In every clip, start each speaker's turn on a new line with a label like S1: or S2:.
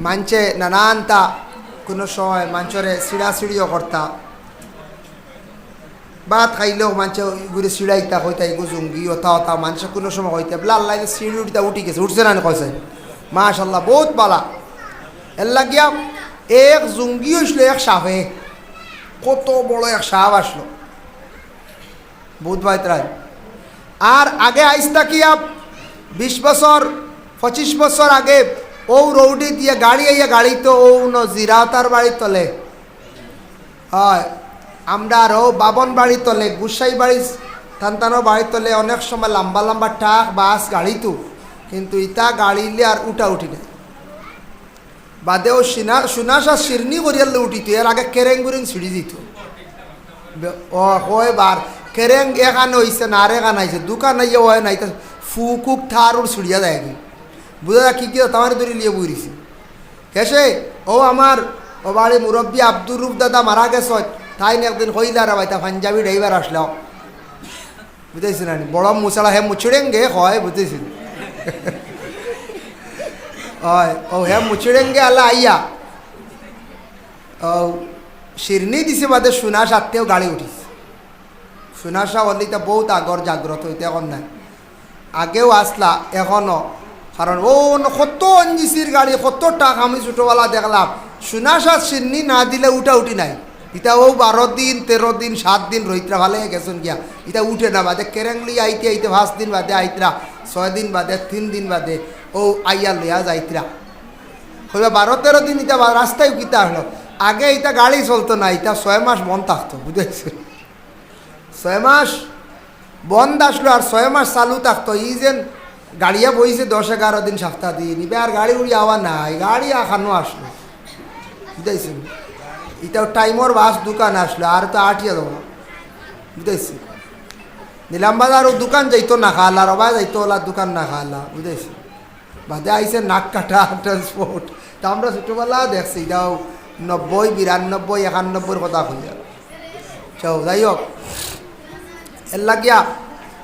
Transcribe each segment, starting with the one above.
S1: মাঞ্চে নানানটা কোনো সময় মাঞ্চরে সিঁড়িও করতা ভাত খাইলেও মাঞ্চে ঘুরে সিঁড়াইতা হইতা এগু জুঙ্গি ওথা ওথা মানুষে কোনো সময় হইতে বলে আল্লাহ সিঁড়ি উঠিতা উঠি গেছে উঠছে না কইছে মাশাল্লাহ বহুত বালা এর লাগিয়া এক জুঙ্গি হইছিল এক সাপে কত বড় এক সাপ আসলো বহুত বাইতরাই আর আগে আইসতা কি 20 বছর 25 বছর আগে ও রৌডি দিয়ে গাড়ি আইয়া গাড়ি তো ও জিরাতার বাড়ির তলে হয় আমরা আর ও বাবন বাড়ির তলে গুসাই বাড়ি থানতানো বাড়ির তলে অনেক সময় লম্বা লম্বা ট্রাক বাস গাড়ি তো কিন্তু ইটা গাড়িলে আর উঠা উঠি না বাদে ও সুনাশা শিরনি করিয়ালে উঠিত এর আগে কেরেং গুরেং ছিঁড়ি দিত ও হয় বার কেরেং এখানে হয়েছে না আর এখানে আইছে দোকান আইয়া হয় নাই ফুকুক থার ওর ছিড়িয়া দেয় বুঝা কি কি তোমার ধরে লিয়ে বুঝিছি হেসে ও আমার ও বাড়ি মুরব্বী আব্দুর রুফ দাদা মারা গেছ তাই না একদিন হইলার বাইতা পাঞ্জাবি ড্রাইভার আসল বুঝেছি না বড় মুসালা হে মুছিড়েঙ্গে হয় বুঝেছি হয় ও হে মুছিড়েঙ্গে আল্লাহ আইয়া ও শিরনি দিছে বাদে সুনাশ আত্মেও গাড়ি উঠিস সুনাশা অলিতা বহুত আগর জাগ্রত হইতে এখন নাই আগেও আসলা এখনও কারণ ও কত অঞ্জিসির গাড়ি কত টাকা আমি ছোটোবেলা দেখলাম সুনাশা চিন্নি না দিলে উঠা উঠি নাই ইটা ও 12 দিন 13 দিন 7 দিন রইত্রা ভালে গেছেন গিয়া ইটা উঠে না বাদে কেরেংলি আইতে আইতে 5 দিন বাদে আইতরা 6 দিন বাদে 3 দিন বাদে ও আইয়া লইয়া যাইতরা হইবা 12-13 দিন ইটা রাস্তায় কিতা হলো আগে ইটা গাড়ি চলতো না ইটা 6 মাস বন্ধ থাকতো বুঝেছে 6 মাস বন্ধ আসলো আর 6 মাস চালু থাকতো ই যেন গাড়িয়া বইছে 10-11 দিন সপ্তাহ দিন এবার আর গাড়ি উড়ি আওয়া নাই গাড়ি এখানো আসলো বুঝাইছি এটাও টাইমর বাস দোকান আসলো আর তো আটিয়া দেবো বুঝাইছি নিলাম বাজার ও দোকান যাইতো না খালা রবা যাইতো ওলা দোকান না খালা বুঝাইছি বাদে আইসে নাক কাটা ট্রান্সপোর্ট তা আমরা ছোটোবেলা দেখছি এটাও 90-92-91 কথা হইয়া চাও যাই হোক এর লাগিয়া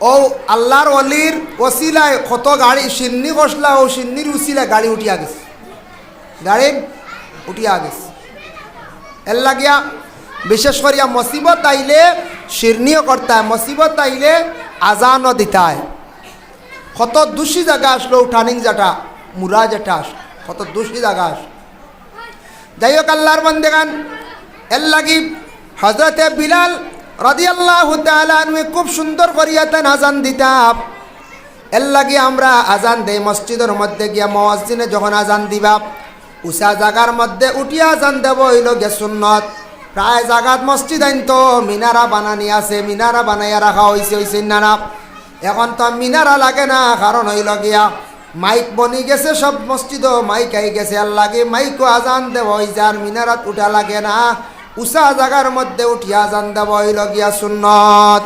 S1: ও আল্লাহর অলির ওসিলায় কত গাড়ি সিন্নি বসলা ও সিন্নির উসিলায় গাড়ি উঠিয়া গেছে গাড়ি উঠিয়া গেছে এর লাগিয়া বিশেষ করিয়া মুসিবত আইলে শিরনিও করতে হয় মুসিবত আইলে আজানও দিতে হয় কত দোষী জায়গা আসলো টার্নিং যেটা মুরা যেটা আস কত দোষী জায়গা আস যাই হোক আল্লাহর বন্দেগান এর লাগি হজরতে বিলাল রাদিয়াল্লাহু তাআলা আনহু খুব সুন্দর করিয়াতেন আজান দিতাম এর লাগি আমরা আজান দেই মসজিদের মধ্যে গিয়া মুয়াজ্জিনে যখন আজান দিবা উষা জায়গার মধ্যে উঠিয়া আজান দেব হইল গে সুন্নত প্রায় জায়গাত মসজিদ আইন তো মিনারা বানানি আছে মিনারা বানাইয়া রাখা হয়েছে না এখন তো মিনারা লাগে না কারণ হইল গিয়া মাইক বনি গেছে সব মসজিদও মাইক আই গেছে আর লাগে মাইকও আজান দেব হয়েছে আর মিনারাত উঠা লাগে না উষা জায়গার মধ্যে উঠিয়া আজান দেব হইল গিয়া সুন্নত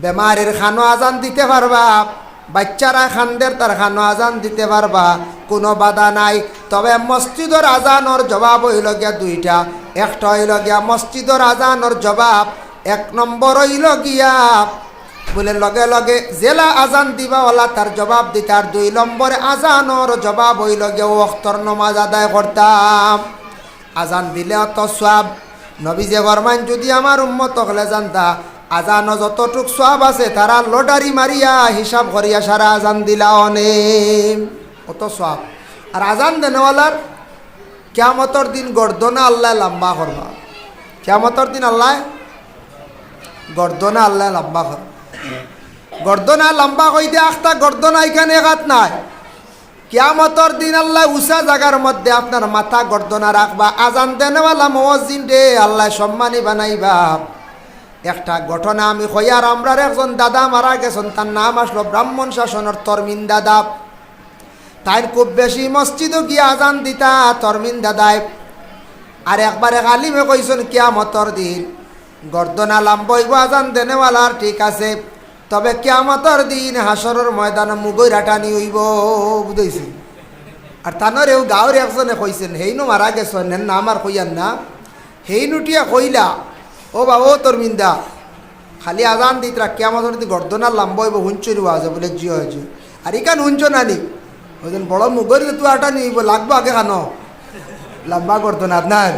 S1: বেমারের খানো আজান দিতে পারবা বাচ্চারা খানদের তার খানো আজান দিতে পারবা কোনো বাধা নাই তবে মসজিদের আজানোর জবাব হইল গিয়া দুইটা একটা হইল গিয়া মসজিদের আজানোর জবাব 1 নম্বর হইল গিয়া বলে লগে লগে জেলা আজান দিবাওয়ালা তার জবাব দিতে আর 2 নম্বরে আজানোর জবাব হইল গিয়া ওয়াক্তর নামাজ আদায় করতাম আজান দিলে অত সওয়াব নবী যে ফরমান যদি আমার উম্মত হলে জানতা আজান যতটুক সওয়াব আছে তারা লটারি মারিয়া হিসাব করিয়া সারা আজান দিলা অনেক অত সওয়াব আর আজান দেনেওয়ালার কিয়ামতের দিন গর্দনা আল্লাহ লম্বা করবা কিয়ামতের দিন আল্লাহ গর্দনা আল্লাহ লম্বা কর গর্দনা লম্বা কইতে আখতা গর্দনা এখানে একাত নাই কিয়ামতের দিন আল্লাহ উষা জায়গার মধ্যে আপনার মাথা গর্দনা রাখবা আজান দেনেওয়ালা মুয়াজ্জিন রে আল্লাহ সম্মানী বানাইবা একটা ঘটনা আমি কইয়ার আমরার একজন দাদা মারা গেছেন তার নাম আসলো ব্রাহ্মণ শাসনের তরমিন দাদা তাই খুব বেশি মসজিদও গিয়ে আজান দিতা তরমিন দাদায় আর একবার এক আলিমে কইছেন কিয়ামতের দিন গর্দনা লাম্বইব আজান দেনেওয়ালার ঠিক আছে তবে কিয়ামতের দিন হাসরের ময়দানে মুগই রাটানি হইব বুঝাইছি আর তানরেও গাঁৱৰ একজনে কইছেন হেইনো মারা গেছেন না আমার কইয়ান না হেইনুটিয়া কইলা ও বাবা ও তরমিন্দা খালি আজান দিতরা কিয়ামতের দিন গর্দনা লাম্বইব হুঞ্চুরি আজ বলে জিও হয়েছে আর ইকান হুঞ্চ নানি ওই জন্য বড় মুগরি তুই আটা নিব লাগবো আগে খানো লম্বা করতো না আপনার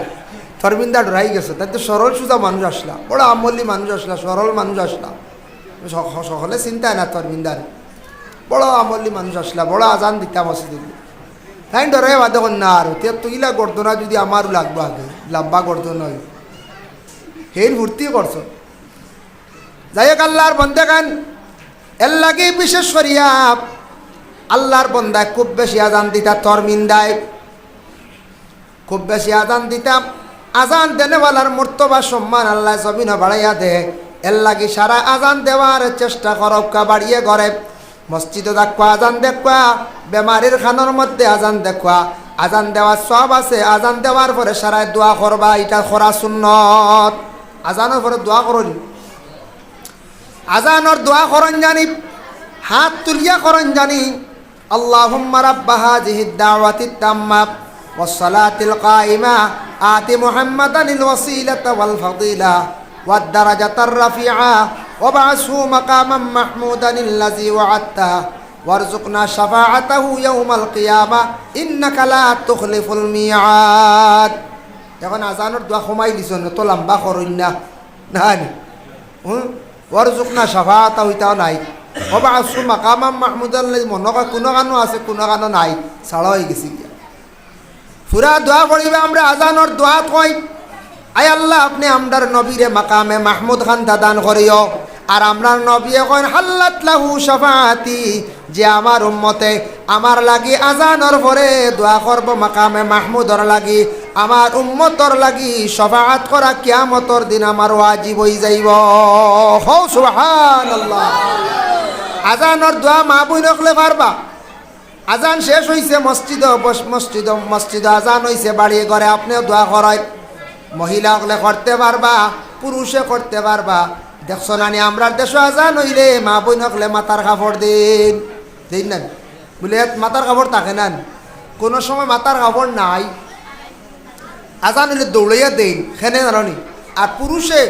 S1: থরবিন্দা ডরাই গেছে তাই তো সরল সুজা মানুষ আসলা বড় আমলি মানুষ আসলা সরল মানুষ আসলা সকলে চিন্তায় না থরবিন্দার বড় আমলি মানুষ আসলা বড় আজান দিতাম মসজিদে তাই ডরাই বাদে না আর তুইলা করতো না যদি আমারও লাগবো আগে লম্বা করতো নয় হের ভর্তি করছো যাই হোক আল্লাহর বন্দে গান এর লাগে বিশেষ করিয়া আল্লাহর বন্দায় খুব বেশি আজান দিতা তরমিন্দায় খুব বেশি আজান দিতাম আজান দেনেওয়ালার মর্তবা সম্মান আল্লাহ জমিন বাড়াইয়া দে এর লাগি সারা আজান দেওয়ার চেষ্টা করকা বাড়িয়ে ঘরে মসজিদে দেখবা আজান দেখবা বেমারির খানোর মধ্যে আজান দেখবা আজান দেওয়ার সব আছে আজান দেওয়ার পরে সারায় দোয়া করবা এটা করা সুন্নত আজানের পরে দোয়া করুন আজানর দোয়া করন জানি হাত তুলিয়া করন জানি আল্লাহুম্মা রাব্বা হাযিহিদ দাওয়াতিত তাম্মা ওয়াস সালাতিল কায়িমা আতি মুহাম্মাদানিল ওয়াসিলাতা ওয়াল ফাদিলা ওয়াদ দারাজাতার রাফিআ ওয়াবআসহু মাকামান মাহমুদানিল্লাযী ওয়া'আদতা ওয়ারযুকনা শাফাআতাহু ইয়াওমাল কিয়ামা ইন্নাকা লা তুখলিফুল মিআদ। এখন আজানের দোয়া কমাই দিছেন তো লম্বা করুন না নানি ওয়ারযুকনা শাফাআতা হইতাও নাই ওয়াবআসহু মাকামান মাহমুদানিল্লাযী মনকা কোনো গানো আছে কোনো গানো নাই ছাড়া হয়ে গেছি পুরা দোয়া করিবে আমরা আজানের দোয়া কই আয় আল্লাহ আপনি আমরার নবীরে মাকামে মাহমুদ খান দাদান করিও আর আমরার নবী কইন হাল্লাত লাহু শাফাআতি যে আমার উম্মতে আমার লাগি আজানের পরে দোয়া করব মাকামে মাহমুদর লাগি আমার উম্মতর লাগি শাফাআত করা কিয়ামতর দিন আমার ওয়াজিব হই যাইব হো সুবহানাল্লাহ। আজানের দোয়া মা বই রাখলে পারবা আজান শেষ হইছে মসজিদ আজান হইছে বাড়িয়ে ঘরে আপনিও দোয়া করায় মহিলা হলে করতে পারবা পুরুষে করতে পারবা দেখছো নানি আমরার দেশে আজান হইলে মা বই নকলে মাথার কাপড় দিন না বলে মাথার কাপড় থাকে না কোনো সময় মাথার কাপড় নাই আজান হইলে দৌড়াইয়া দেন খেনে নারনি আর পুরুষে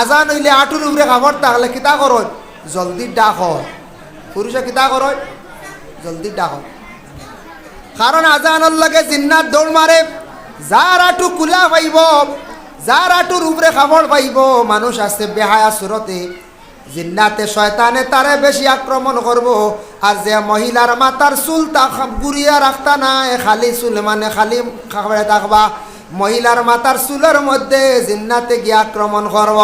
S1: আজান হইলে আঁটুর উপরে কাপড় থাকলে কিতা করো জলদি ডাক হয় পুরুষে কিতা করো জলদি ডাক হয় কারণ আজানের লাগে জিন্নাত দৌড় মারে যার আঁটু কুলা পাইব যার আঁটুর উপরে কাপড় পাইব মানুষ আছে বেহায়া সুরতে জিন্নাতে শয়তানে তারে বেশি আক্রমণ করব আর যে মহিলার মাথার চুল তা গুড়িয়া রাখতা না খালি চুল মানে খালি খাবারে থাকবা মহিলার মাথার চুলের মধ্যে জিন্নাতে গিয়ে আক্রমণ করব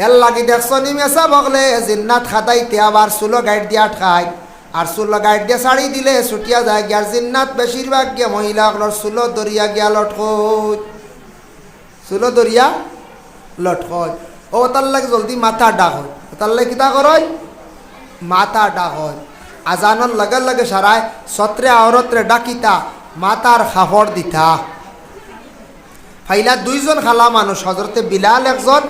S1: এর লাগি দেখছো নিমেষা বগলে জিন্নাত খাদাইতে আবার চুলো গাইড দিয়া খায় আর চুলো গাইড দিয়ে শাড়ি দিলে ছুটিয়া যায় গিয়ার জিন্নাত বেশিরভাগ গিয়া মহিলাগুলোর চুলো দরিয়া গিয়া লটকই চুলো দরিয়া লটকই ও তার লাগে জলদি মাথা ডাক হয় তার লাগে কিতা করয় মাথা ডাক হয় আজানোর লগে লগে সারায় সত্রে আওরত্রে ডাকিতা মাথার খাফড় দিতা ফাইলা দুইজন খালা মানুষ হজরতে বিলাল একজন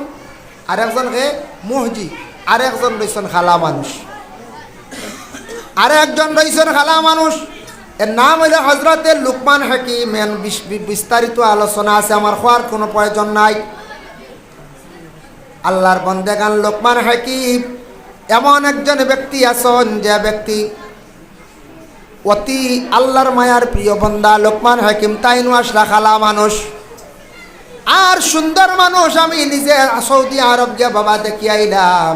S1: আর একজনকে মুহজি আর একজন রয়েছেন খালা মানুষ আর একজন রয়েছেন খালা মানুষ এর নাম হইলে হজরতে লুকমান হাকিম বিস্তারিত আলোচনা আছে আমার হওয়ার কোনো প্রয়োজন নাই আল্লাহর বন্দেগান লুকমান হাকিম এমন একজন ব্যক্তি আছেন যে ব্যক্তি অতি আল্লাহর মায়ার প্রিয় বন্দা লুকমান হাকিম তাইনু আসলা খালা মানুষ আর সুন্দর মানুষ আমি নিজে সৌদি আরব গিয়ে বাবা দেখি আইলাম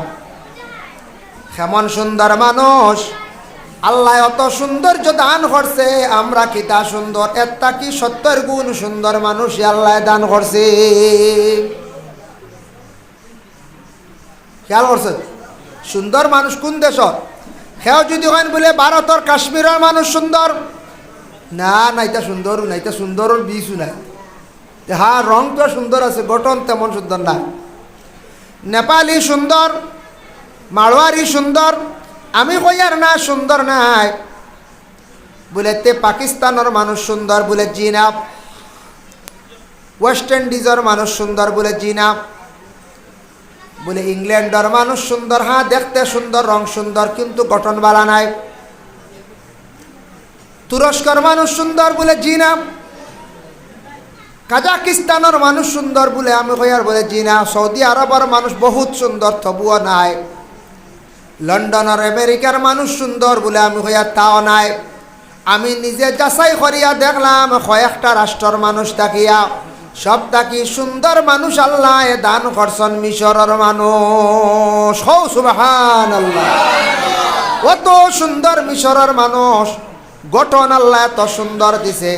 S1: কেমন সুন্দর মানুষ আল্লাহ অত সৌন্দর্য দান করছে আমরা কি তা সুন্দর একটা কি 70 গুণ সুন্দর মানুষ আল্লাহ দান করছে খেয়াল করছে সুন্দর মানুষ কোন দেশ সেও যদি হয় বলে ভারতের কাশ্মীরের মানুষ সুন্দর না না এটা সুন্দর না এটা সুন্দরের বিষও নাই হ্যাঁ রং তো সুন্দর আছে গঠন তেমন সুন্দর না নেপালি সুন্দর মারোয়ারি সুন্দর আমি কই আর না সুন্দর নাই বলে তে পাকিস্তানের মানুষ সুন্দর বলে জিনা ওয়েস্ট ইন্ডিজের মানুষ সুন্দর বলে জিনা বলে ইংল্যান্ডের মানুষ সুন্দর হ্যাঁ দেখতে সুন্দর রং সুন্দর কিন্তু গঠন বালা নাই তুরস্কের মানুষ সুন্দর বলে জিনা কাজাকিস্তানের মানুষ সুন্দর বলে আমি কই আর বলে জিনা সৌদি আরবের মানুষ বহুত সুন্দর তবুও নাই লন্ডনের আমেরিকার মানুষ সুন্দর বলে আমি হইয়া তাও নাই আমি নিজে যাচাই করিয়া দেখলাম কয়েকটা রাষ্ট্রের মানুষ থাকিয়া সব থাকি সুন্দর মানুষ আল্লাহ দান করছেন মিশরের মানুষ। হও সুবহানাল্লাহ। কত সুন্দর মিশরের মানুষ, গঠন আল্লাহ এত সুন্দর দিছে,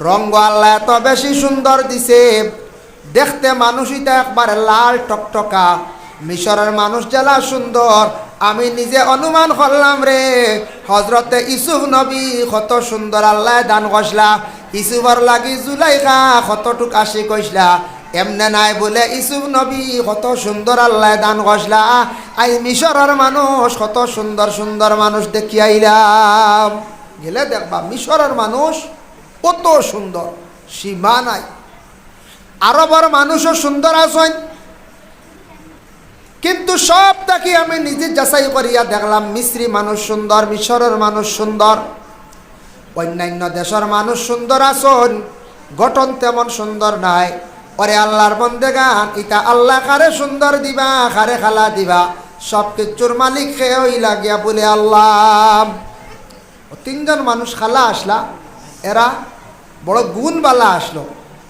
S1: রঙ্গ আল্লাহ এত বেশি সুন্দর দিছে, দেখতে মানুষইটা একবারে লাল টকটকা। মিশরের মানুষ জেলা সুন্দর, আমি নিজে অনুমান করলাম রে হজরতে ইউসুফ নবী কত সুন্দর আল্লাহ দান কইসলা। ইউসুফর লাগি জুলাইখা কতটুক আশি কইসলা, এমনে নাই বলে ইউসুফ নবী কত সুন্দর আল্লাহ দান কইসলা। আই মিশরের মানুষ কত সুন্দর সুন্দর মানুষ দেখি আইলাম। গেলে দেখবা মিশরের মানুষ কত সুন্দর, সীমা নাই। আরবের মানুষও সুন্দর আছেন, কিন্তু সব তাকে আমি নিজে যাচাই করিয়া দেখলাম মিস্রি মানুষ সুন্দর, মিশরের মানুষ সুন্দর, অন্যান্য দেশের মানুষ সুন্দর আছেন, গঠন তেমন সুন্দর নাই। ওরে আল্লাহর বন্দেগান, ইটা আল্লাহ কারে সুন্দর দিবা, কারে খালা দিবা, সব কিছুর মালিক খেয়েই লাগিয়া বলে আল্লাহ। তিনজন মানুষ খালা আসলা, এরা বড় গুণবালা আসলো।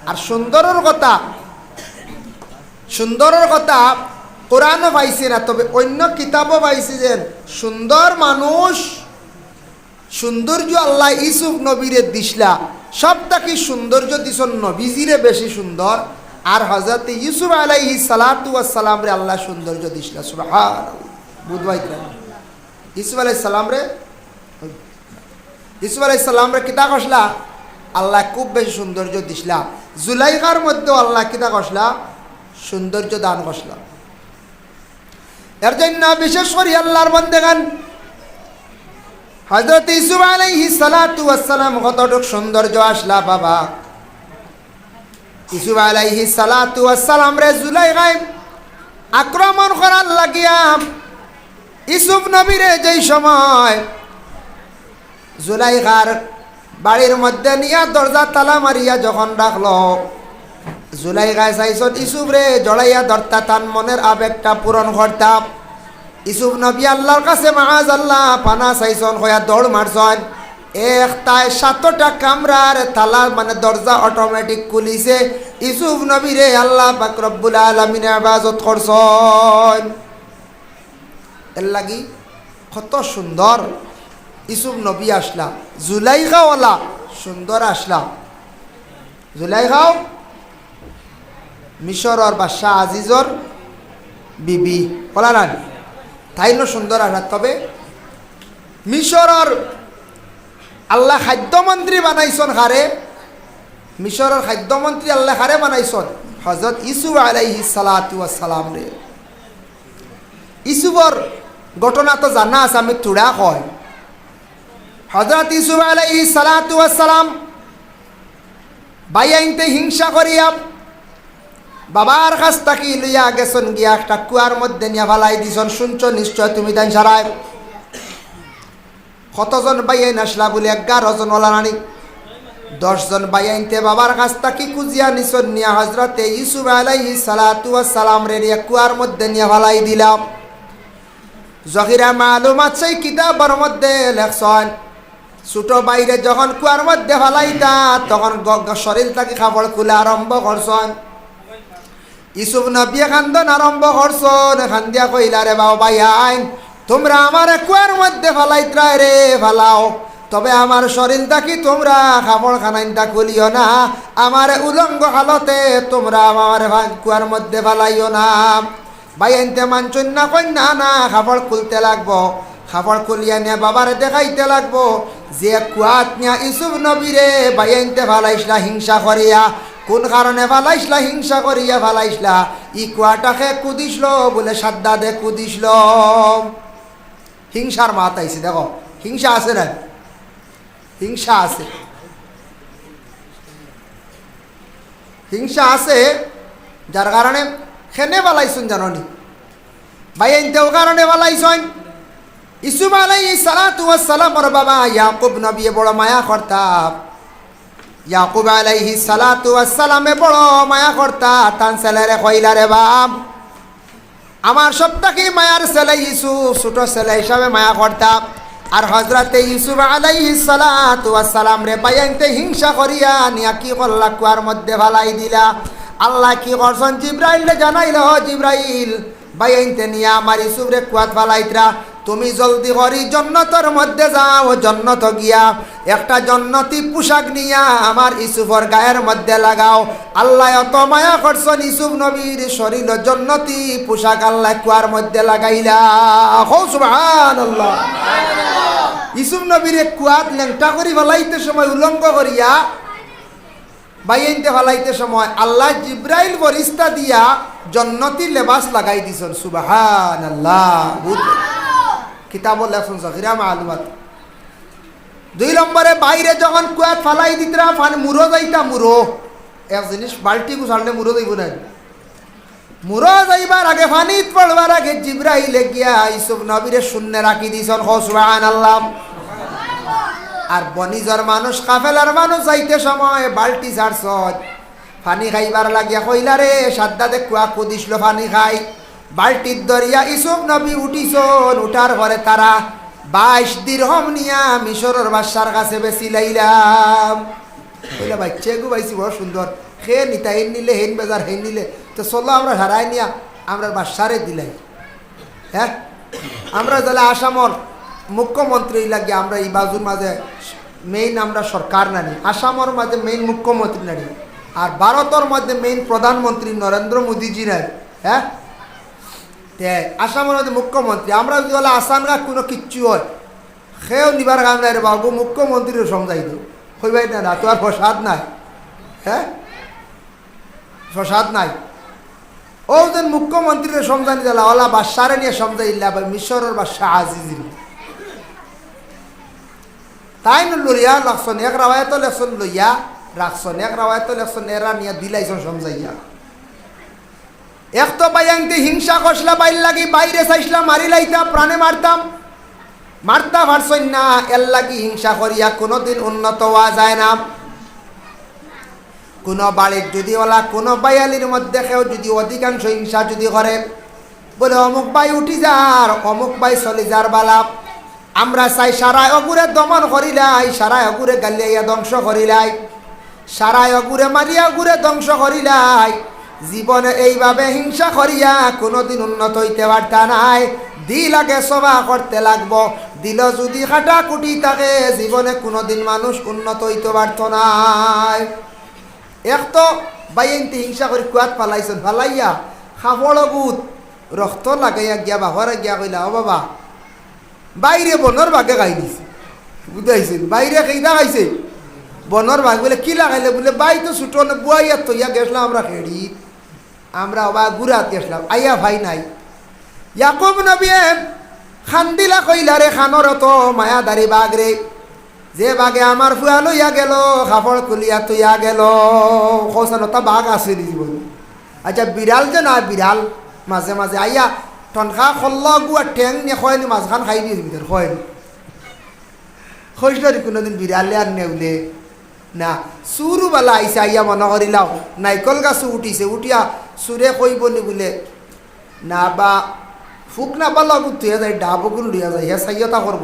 S1: আর সুন্দরের কথা কোরআনও পাইছি না, তবে অন্য কিতাবও পাইছি যে সুন্দর মানুষ, সৌন্দর্য আল্লাহ ইউসুফ নবীরে দিসলা, সব তাকে সৌন্দর্য দিছন নবীজিরে বেশি সুন্দর। আর হযরত ইউসুফ আলাইহিস সালাতু ওয়াস সালাম রে আল্লাহ সৌন্দর্য দিসলা। সুবহানাল্লাহ। বুঝবাইতা ইউসুফ আলাইহিস সালাম রে কিতা কসলা আল্লাহ খুব বেশি সৌন্দর্য দিসলা। জুলাইখার মধ্যে আল্লাহ কিতা কসলা সৌন্দর্য দান কসলা। এর জন্য বিশেষ করে আল্লাহর বান্দাগান হযরত ইউসুফ আলাইহিস সালাতু ওয়াস সালাম কতটুক সৌন্দর্য আসলা বাবা। ইউসুফ আলাইহিস সালাতু ওয়াস সালাম রে জুলাইখায় আক্রমণ করার লাগিয়া ইউসুফ নবীরে যেই সময় জুলাইখার বাড়ির মধ্যে নিয়া দরজা তালা মারিয়া যখন ডাকলো, জুলাইখায় চাইছত ইউসুফ রে জড়াইয়া ধরতা, তার মনের আবেগটা পূরণ করতাম। ইউসুফ নবী আল্লাহর কাছে মাআযাল্লাহ পানা চাইছন, হইয়া দৌড় মারছন। তাই 7টা কামরার তালা মানে দরজা অটোমেটিক খুলিছে। ইউসুফ নবী রে আল্লাহ পাক রব্বুল আলামিন ইবাদত করছন। এর লাগি কত সুন্দর ইউসুফ নবী আসলা। জুলাইখাওয়ালা সুন্দর আসলা। জুলাইখাও মিশরের বাদশাহ আজিজর বিবি বলা না, তাইনো সুন্দর আসা। তবে মিশরের আল্লাহ খাদ্যমন্ত্রী বানাইছন হারে, মিশরের খাদ্যমন্ত্রী আল্লাহ হারে বানাইছন হযরত ইউসুফ আলাইহিস সালাতু ওয়াস সালাম রে। ইউসুফর ঘটনা তো জানা আছে, আমি থোড়া কয়। হযরত ইউসুফ আলাইহিস সালাতু ওয়াস সালাম বাইয়াইনতে হিংসা করিয়া বাবার কাছ থেকে লইয়া গেছন, গিয়া একটা কুয়ার মধ্যে নিয়ে ফালাই দিছন। শুনছো নিশ্চয় তুমি তাই সারায়। কতজন বাইয়াইন আসলা বলে 11 জন ওলা নানি, 10 জন বাইয়াইনতে বাবার কাছ থেকে খুঁজিয়া নিছন, নিয়া হযরতে ইউসুফ আলাইহিস সালাতু ওয়াস সালাম রে কুয়ার মধ্যে নিয়ে ফালাই দিলাম। জহিরা মালুমাত সেই কিতাবের মধ্যে লেখছন, ছোট বাইরে যখন কুয়ার মধ্যে ফালাইতা তখন শরীর থেকে খাবার খুলে আরম্ভ করছন। ইউসুফ নবী খান্দন আরম্ভ করছন, খান্দিয়া কইলা রে বাবা ভাইয়াইন, তোমরা আমার কুয়ার মধ্যে ফালাইত্রা রে ফালাও, তবে আমার শরীর থাকি তোমরা খাবার খানাইনটা খুলিও না, আমার উলঙ্গ হালতে তোমরা আমার কুয়ার মধ্যে ফালাইও না। ভাইয়াইনতে মানছন না, কই না না খাবার খুলতে লাগবো। খাবার খুলিয়া নিয়ে বাবারে দেখাইতে লাগবো যে কুয়াত নিয়া ইউসুফ নবীরে ভাইয়াইনতে ফালাইসলা হিংসা করিয়া। কোন কারণে ফালাইসলা? হিংসা করিয়া ফালাইসলা। ই কুয়াটাকে কুদিসল বলে সাদ্দাদে কুদিসল। হিংসার মাত আইছে। দেখো হিংসা আছে না, হিংসা আছে, হিংসা আছে, যার কারণে খেনে ফালাইছুন জাননি ভাইয়াইনতেও কারণে ফালাইছন। ইউসুফ আলাইহিস সালাতু ওয়াস সালামের বাবা ইয়াকুব নবী বড় মায়া করতাম। ইয়াকুব আলাইহিস সালাতু ওয়াস সালামে বড় মায়া করতা। তান ছেলেরে কইলা রে বাপ, আমার সবটাকে মায়ার ছেলে ইউসুফ, ছোট ছেলে হিসাবে মায়া করতাম। আর হযরতে ইউসুফ আলাইহিস সালাতু ওয়াস সালাম রে বাইনতে হিংসা করিয়া নিয়া কি করলা কুয়ার মধ্যে ফালাই দিলা। আল্লাহ কি করছেন জিব্রাইল রে জানাইলো, জিব্রাইল বাইনতে নিয়া আমার ইউসুফ রে কুয়াত ফালাইতরা, তুমি জলদি করি জন্নতের মধ্যে যাও, জন্নত গিয়া একটা জন্নতি পোশাক নিয়া আমার ইউসুফর গায়ের মধ্যে লাগাও। আল্লাহ এত মায়া করছেন ইউসুফ নবীর শরীর জন্নতি পোশাক আল্লাহ কুয়ার মধ্যে লাগাইলা। সুবহানাল্লাহ। ইউসুফ নবীর কুয়াত লেংটা করি ফেলাইতে সময় উলঙ্গ করিয়া বাইনতে ফেলাইতে সময় আল্লাহ জিব্রাইল ফেরেশতা দিয়া জন্নতি লেবাস লাগাই দিছেন। সুবহানাল্লাহ। কিতাবুল লেখছেন জাকিরা মালুমাত। 2 নম্বরে বাইরে যখন কুয়াত ফালাই দিতরা ফান মুরো যাইতা, মুরো এক জিনিস বালতি গুছাড়লে মুরো যাইব না, মুরো যাইবার আগে পানিত পড়বার আগে জিব্রাইল গিয়া ইউসুফ নবীরে শূন্য রাখি দিছেন। সুবহানাল্লাহ। আর বনিজর মানুষ কাফেলার মানুষ যাইতে সময় বালতি ছাড়ছ পানি খাইবার লাগিয়া কইলা রে সাদ্দাতে কুয়া কুদিছিল পানি খাই, বালতির দরিয়া ইউসুফ নবী উঠিছন। উঠার পরে তারা 22 দিরহম নিয়া মিশরের বাদশার কাছে বেশি লাইলাম। কইলা বাচ্চা গু বাইছি বড় সুন্দর, খে নিতা হেন নিলে হেন বেজার হেন নিলে তো চলো আমরা হারাই নিয়া আমরা বাদশারে দিলাই। হ্যাঁ, আমরা যারা আসামর মুখ্যমন্ত্রী লাগিয়ে আমরা এই বাজুর মাঝে মেইন আমরা সরকার নানি, আসামর মাঝে মেইন মুখ্যমন্ত্রী নানি, আর ভারতের মধ্যে মেইন প্রধানমন্ত্রী নরেন্দ্র মোদীজি নাই। হ্যাঁ, আসামের মধ্যে মুখ্যমন্ত্রী আমরা যদি বলে আসানগা কোনো কিচ্ছু হয় সেও নিবার কাম নাই রে বাবু, মুখ্যমন্ত্রীর সমঝাই দিও কইবাই না তো আর প্রসাদ নাই। হ্যাঁ, প্রসাদ নাই। ও যেন মুখ্যমন্ত্রীর সমঝানি দিলা ওলা বাদশারে নিয়ে সমঝাইলা মিশরের বাদশা আজিজির তাই লইয়া রাখছেন, এক রাওয়ায়ত লেখছেন লইয়া রাখছেন, এক রাওয়ায়ত লেখছেন এরা নিয়ে দিলাইছেন সমঝাইয়া। এক তো বাইয়াংতে হিংসা করছিলা বাইর লাগি বাইরে চাইছিলা মারি লাইতা প্রাণে মারতাম, মারতা পারছই না, এর লাগি হিংসা করিয়া কোনোদিন উন্নত হওয়া যায় না। কোনো বাড়ির যদি ওলা কোনো বাইয়ালির মধ্যে কেউ যদি অধিকাংশ হিংসা যদি করে বলে অমুক বাই উঠি যার অমুক বাই চলি যার বালা, আমরা চাই সারায় অগুরে দমন করিলাই, সারায় অগুরে গালিয়াইয়া ধ্বংস করিলাই, সারায় অগুরে মারিয়া অগুরে ধ্বংস করিলাই। জীবনে এইভাবে হিংসা করিয়া কোনোদিন উন্নত হইতে পারতা নাই। দিল আগে সভা করতে লাগবো, দিল যদি খাটা কুটি থাকে জীবনে কোনোদিন মানুষ উন্নত হইতে পারত নাই। এক তো বাইনতে হিংসা করে কুয়াত পালাইছেন, ফালাইয়া খাবড় গুত রক্ত লাগাইয়া গিয়া বাহরে গিয়া কইলা ও বাবা বাইরে বনর বাগে খাই দিছে, বুঝাইছেন বাইরে খেইদা খাইছে বনর বাঘ। বলে কি লাগাইলে বলে বাই তো ছুটো বুয়াইয়া তৈয়া গেছিলাম আমরা খেড়ি, আমরা বা গুড়াত গেছিলাম আইয়া ভাই নাই। ইয়াকুব নবী খান্দিলা কইলা রে খানর তো মায়াদারি বাঘ রে, যে বাঘে আমার ফুয়া লইয়া গেল খাপড় কুলিয়া তুইয়া গেল। খোসানতা বাঘ আছে জীবন। আচ্ছা বিড়াল যে না বিড়াল মাঝে মাঝে আইয়া টনখা খল্ল গুয়া ঠেং নিয়ে খয়নি মাঝখান খাই দিয়ে ভিতর খয়নি খসলি কোনোদিন বিড়ালে আর নেউলে না। চুরুবালা আইসে আইয়া মনে করিলাও নাইকল গাছও উঠিছে, উঠিয়া চুরে কইবনি বলে না বা ফুক না পালা তুইয়া যায় ডাবগুলো লইয়া যায় হে চাইয়তা করব,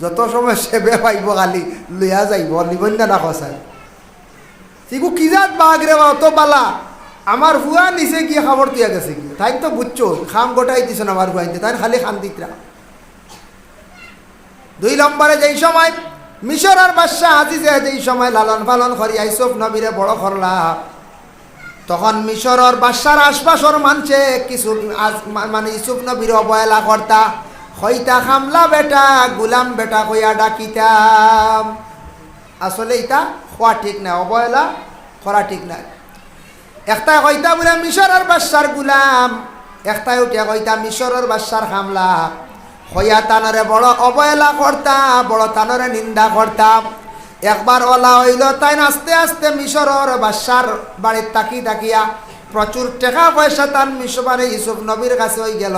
S1: যত সময় সেবে পাইব খালি লইয়া যাইব নিবন্য না খসায়। সিগু কি যাত বাঘ রে অত বালা আমার ফুয়া নিচে গিয়ে খাবার তুইয়া গেছে কি, তাই তো বুঝছো খাম গোটাই দিছ আমার ফুয়াইতে, তাই খালি খান দিতরা। 2 নম্বরে যেই সময় মিশর আর বাদশাহ আজিজে যেই সময় লালন পালন করি ইউসুফ নবীরে বড় করলা, তখন মিশরের বাদশার আশপাশর মানছে কিছু মানে ইউসুফ নবীর অবহেলা করতা, হইতা খামলা বেটা গুলাম বেটা কইয়া ডাকিতাম। আসলে এটা হওয়া ঠিক না, অবহেলা করা ঠিক নাই। একটা কইতা বলে মিশরের বাদশার গুলাম, একটাই উঠিয়া কইতা মিশরের বাদশার খামলা, হইয়া তানরে বড় অবহেলা করতা, বড় তানরে নিন্দা করতাম। একবার ওলা হইল তাই আস্তে আস্তে মিশরের বাদশার বাড়ির তাকি তাকিয়া প্রচুর টাকা পয়সা তান মিশরে ইউসুফ নবীর কাছে হয়ে গেল।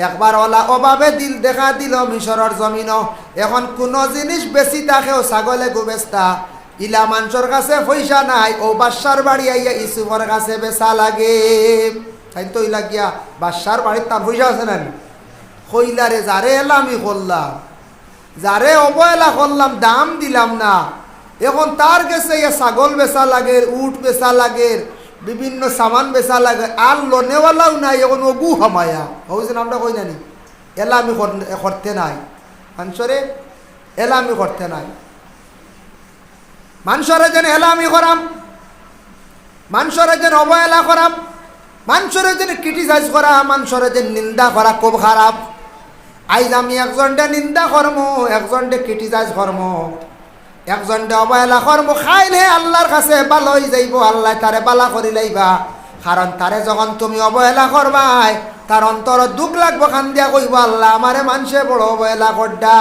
S1: একবার ওলা অভাবে দিল দেখা দিল মিশরের জমিনও, এখন কোনো জিনিস বেশি থাকেও ছাগলে গুবেস্তা, ইলা মানুষের কাছে পয়সা নাই, ও বাদশার বাড়ি আইয়া ইউসুফের কাছে বেচা লাগে। তাই তো ইলা গিয়া বাদশার বাড়ির তার পয়সা আছে না, কইলারে যারে এলামি করলাম যারে অবহেলা করলাম দাম দিলাম না, এখন তার কাছে ছাগল বেচা লাগে, উট বেচা লাগে, বিভিন্ন সামান বেচা লাগে, আর লোনেওয়ালাও নাই, এখন অগু হামায়া হয়েছেন আমরা কই জানি এলা আমি করতে নাই মানুষরে, এলা আমি করতে নাই মানুষরে যেন এলা আমি করাম, মানুষরে যেন অবহেলা করাম, মানুষরে যেন ক্রিটিসাইজ করা, মানুষরে যেন নিন্দা করা খুব খারাপ। আইজ আমি একজনটা নিন্দা কর্ম, একজনটা ক্রিটিসাইজ কর্ম, একজনটা অবহেলা কর্ম, খাইলে আল্লাহর কাছে ভালো হয়ে যাইব, আল্লাহ তারে বালা করি লাইবা। কারণ তারে যখন তুমি অবহেলা করবাই, তার অন্তর দুঃখ লাগবো, খান দিয়া কইব আল্লাহ আমারে মানুষে বড় অবহেলা করডা।